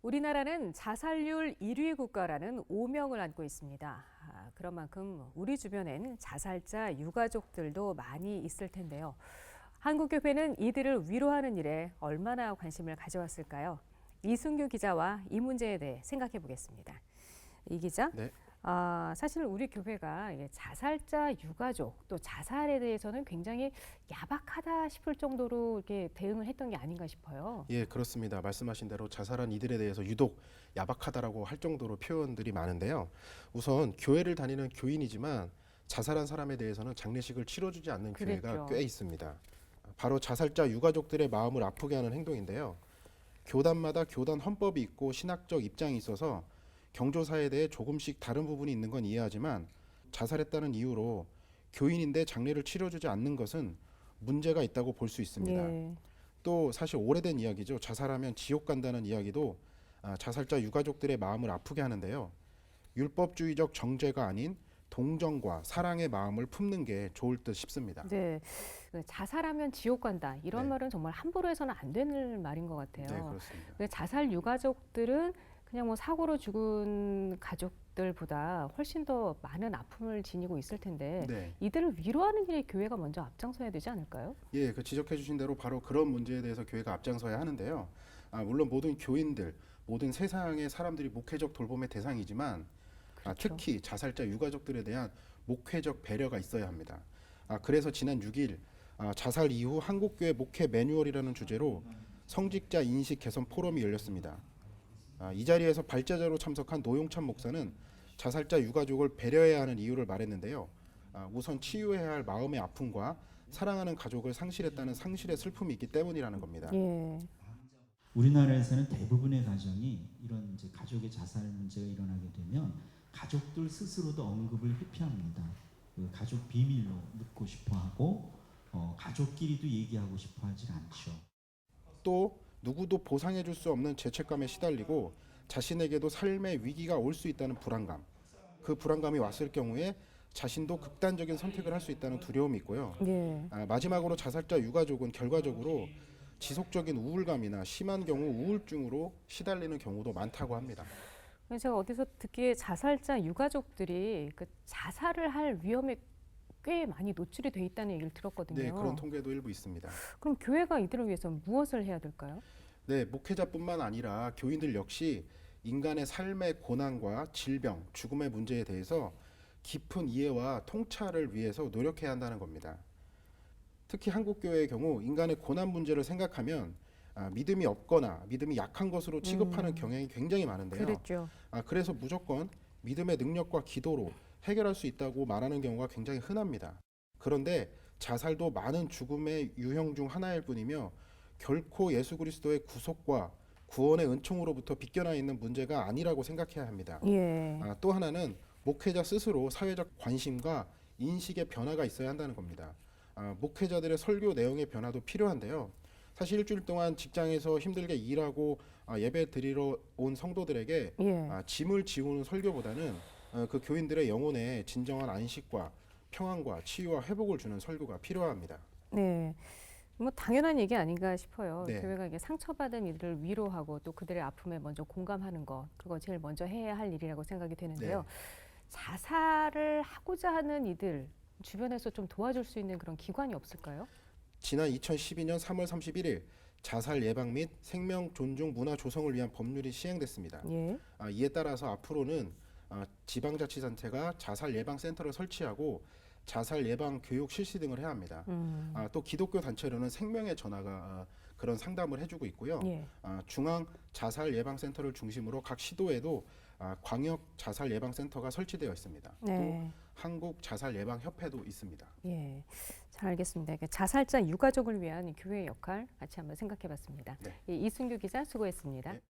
우리나라는 자살률 1위 국가라는 오명을 안고 있습니다. 그런 만큼 우리 주변엔 자살자 유가족들도 많이 있을 텐데요. 한국교회는 이들을 위로하는 일에 얼마나 관심을 가져왔을까요? 이순규 기자와 이 문제에 대해 생각해 보겠습니다. 이 기자, 네. 사실 우리 교회가 자살자 유가족 또 자살에 대해서는 굉장히 야박하다 싶을 정도로 이렇게 대응을 했던 게 아닌가 싶어요. 예, 그렇습니다. 말씀하신 대로 자살한 이들에 대해서 유독 야박하다라고 할 정도로 표현들이 많은데요. 우선 교회를 다니는 교인이지만 자살한 사람에 대해서는 장례식을 치러주지 않는 교회가 그랬죠. 꽤 있습니다. 바로 자살자 유가족들의 마음을 아프게 하는 행동인데요. 교단마다 교단 헌법이 있고 신학적 입장이 있어서 경조사에 대해 조금씩 다른 부분이 있는 건 이해하지만 자살했다는 이유로 교인인데 장례를 치러주지 않는 것은 문제가 있다고 볼 수 있습니다. 예. 또 사실 오래된 이야기죠. 자살하면 지옥 간다는 이야기도 자살자 유가족들의 마음을 아프게 하는데요. 율법주의적 정죄가 아닌 동정과 사랑의 마음을 품는 게 좋을 듯 싶습니다. 네, 자살하면 지옥 간다 이런 네. 말은 정말 함부로 해서는 안 되는 말인 것 같아요. 네, 그렇습니다. 자살 유가족들은 그냥 뭐 사고로 죽은 가족들보다 훨씬 더 많은 아픔을 지니고 있을 텐데 네. 이들을 위로하는 일에 교회가 먼저 앞장서야 되지 않을까요? 예, 그 지적해 주신 대로 바로 그런 문제에 대해서 교회가 앞장서야 하는데요. 물론 모든 교인들, 모든 세상의 사람들이 목회적 돌봄의 대상이지만 그렇죠. 특히 자살자 유가족들에 대한 목회적 배려가 있어야 합니다. 그래서 지난 6일 자살 이후 한국교회 목회 매뉴얼이라는 주제로 성직자 인식 개선 포럼이 열렸습니다. 이 자리에서 발제자로 참석한 노용찬 목사는 자살자 유가족을 배려해야 하는 이유를 말했는데요. 우선 치유해야 할 마음의 아픔과 사랑하는 가족을 상실했다는 상실의 슬픔이 있기 때문이라는 겁니다. 예. 우리나라에서는 대부분의 가정이 이런 이제 가족의 자살 문제가 일어나게 되면 가족들 스스로도 언급을 회피합니다. 그 가족 비밀로 묻고 싶어하고 가족끼리도 얘기하고 싶어하지 않죠. 또 누구도 보상해 줄 수 없는 죄책감에 시달리고 자신에게도 삶의 위기가 올 수 있다는 불안감. 그 불안감이 왔을 경우에 자신도 극단적인 선택을 할 수 있다는 두려움이 있고요. 예. 마지막으로 자살자 유가족은 결과적으로 지속적인 우울감이나 심한 경우 우울증으로 시달리는 경우도 많다고 합니다. 제가 어디서 듣기에 자살자 유가족들이 그 자살을 할 위험에 꽤 많이 노출이 돼 있다는 얘기를 들었거든요. 네, 그런 통계도 일부 있습니다. 그럼 교회가 이들을 위해서 무엇을 해야 될까요? 네, 목회자뿐만 아니라 교인들 역시 인간의 삶의 고난과 질병, 죽음의 문제에 대해서 깊은 이해와 통찰을 위해서 노력해야 한다는 겁니다. 특히 한국교회의 경우 인간의 고난 문제를 생각하면 믿음이 없거나 믿음이 약한 것으로 취급하는 경향이 굉장히 많은데요. 그랬죠. 그래서 무조건 믿음의 능력과 기도로 해결할 수 있다고 말하는 경우가 굉장히 흔합니다. 그런데 자살도 많은 죽음의 유형 중 하나일 뿐이며 결코 예수 그리스도의 구속과 구원의 은총으로부터 비껴나 있는 문제가 아니라고 생각해야 합니다. 예. 또 하나는 목회자 스스로 사회적 관심과 인식의 변화가 있어야 한다는 겁니다. 목회자들의 설교 내용의 변화도 필요한데요. 사실 일주일 동안 직장에서 힘들게 일하고 예배 드리러 온 성도들에게 예. 짐을 지우는 설교보다는 그 교인들의 영혼에 진정한 안식과 평안과 치유와 회복을 주는 설교가 필요합니다. 네. 뭐 당연한 얘기 아닌가 싶어요. 네. 교회가 이게 상처받은 이들을 위로하고 또 그들의 아픔에 먼저 공감하는 것, 그거 제일 먼저 해야 할 일이라고 생각이 되는데요. 네. 자살을 하고자 하는 이들 주변에서 좀 도와줄 수 있는 그런 기관이 없을까요? 지난 2012년 3월 31일 자살 예방 및 생명 존중 문화 조성을 위한 법률이 시행됐습니다. 예. 이에 따라서 앞으로는 지방자치단체가 자살 예방 센터를 설치하고 자살 예방 교육 실시 등을 해야 합니다. 또 기독교 단체로는 생명의 전화가 그런 상담을 해주고 있고요. 예. 중앙 자살 예방 센터를 중심으로 각 시도에도 광역 자살 예방 센터가 설치되어 있습니다. 네. 또 한국 자살 예방 협회도 있습니다. 예. 잘 알겠습니다. 자살자 유가족을 위한 교회의 역할 같이 한번 생각해 봤습니다. 네. 이순규 기자 수고했습니다. 네.